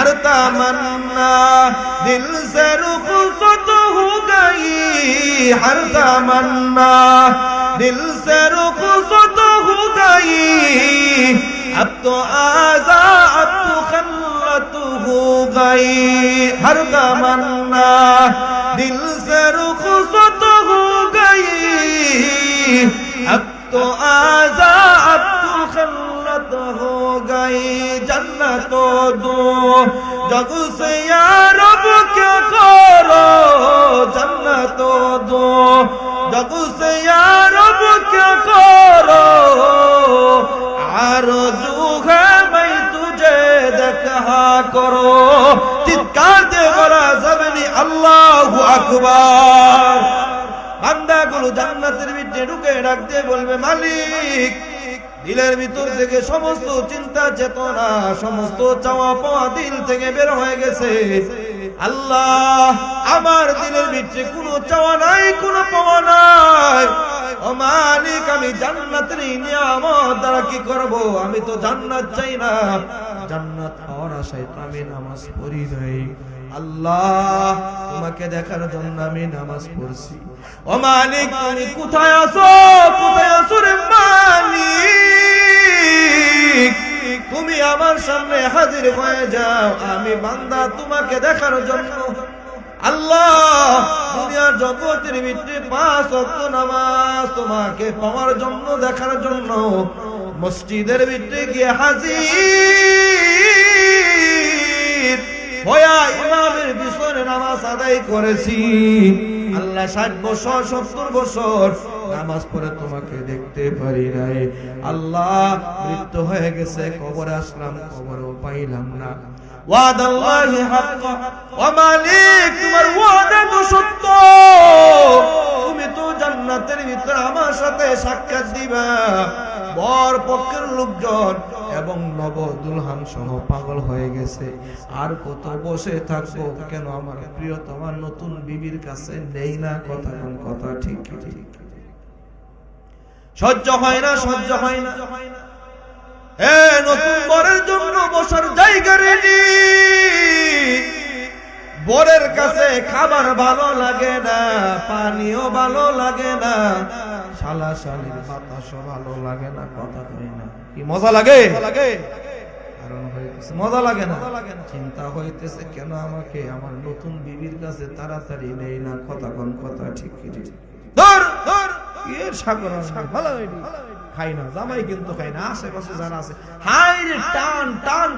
हर तमन्ना दिल से रुखसत हो गई, हर तमन्ना दिल से रुखसत हो गई, अब तो आज़ा अब तो खल्लत हो गई, हर तमन्ना दिल से रुखसत हो गई, अब तो आज़ा अब तो खल्लत हो गई। जन्नत दो जग से या रब क्या करो, जन्नत दो जग से या रब क्या करो, आरज़ू है मैं तुझे देखा करो। चित्कार दे बोला ज़बनी अल्लाहु अकबर। বান্দাগুলো জান্নাতের ভিতরে ঢুকে ডাকতে বলবে মালিক, দিলের ভিতর থেকে সমস্ত চিন্তা চেতনা সমস্ত চাওয়া পাওয়া দিল থেকে বের হয়ে গেছে। আল্লাহ আমার দিলের ভিতরে কোনো চাওয়া নাই কোনো পাওয়া নাই। ও মালিক আমি জান্নাতের নিয়ামত দ্বারা কি করব? আমি তো জান্নাত চাই না, জান্নাত পাওয়ার আশায় আমি নামাজ পড়ি নাই। আল্লাহ তোমাকে দেখার জন্য আমি নামাজ পড়ছি। ও মালিক তুমি কোথায় আছো? কোথায় আছো রে মালিক? তুমি আমার সামনে হাজির হয়ে যাও, আমি বান্দা তোমাকে দেখার জন্য। আল্লাহ দুনিয়ার জগতের ভিতরে 5 ওয়াক্ত নামাজ তোমাকে পাওয়ার জন্য দেখার জন্য মসজিদের ভিতরে গিয়ে হাজির হয়া ইমামের পিছনে নামাজ আদায় করেছি। আল্লাহ 60 বছর 70 বছর নামাজ পড়ে তোমাকে দেখতে পারি নাই। আল্লাহ মৃত্যু হয়ে গেছে, কবরে আসলাম, কবরেও পাইলাম না। ওয়াদাল্লাহি হাক্ক, ও মালিক তোমার ওয়াদা তো সত্য। তুমি তো জান্নাতের ভিতর আমার সাথে সাক্ষাৎ দিবা। বর পক্ষের লোকজন এবং নব দুলহান সহ পাগল হয়ে গেছে। আর কত বসে থাকবো? কেন আমার প্রিয়তমা নতুন বিবির কাছে নেই না? কথা ঠিক ঠিক সহ্য হয় না, সহ্য হয় না। নতুন বরের জন্য বসার জায়গা রেডি, বরের কাছে খাবার ভালো লাগে না, পানিও ভালো লাগে না, শালা শালির বাতাসও ভালো লাগে না। কথা কই না, কি মজা লাগে? কারণ হইতেছে মজা লাগে না, চিন্তা হইতেছে কেন আমাকে আমার নতুন বিবির কাছে তাড়াতাড়ি নেই না। কথা ঠিক ঠিক ধর ধর এর সাগর ভালো খাই না, জামাই কিন্তু খাই না, আশেপাশে যারা আছে হাই রে টান টান।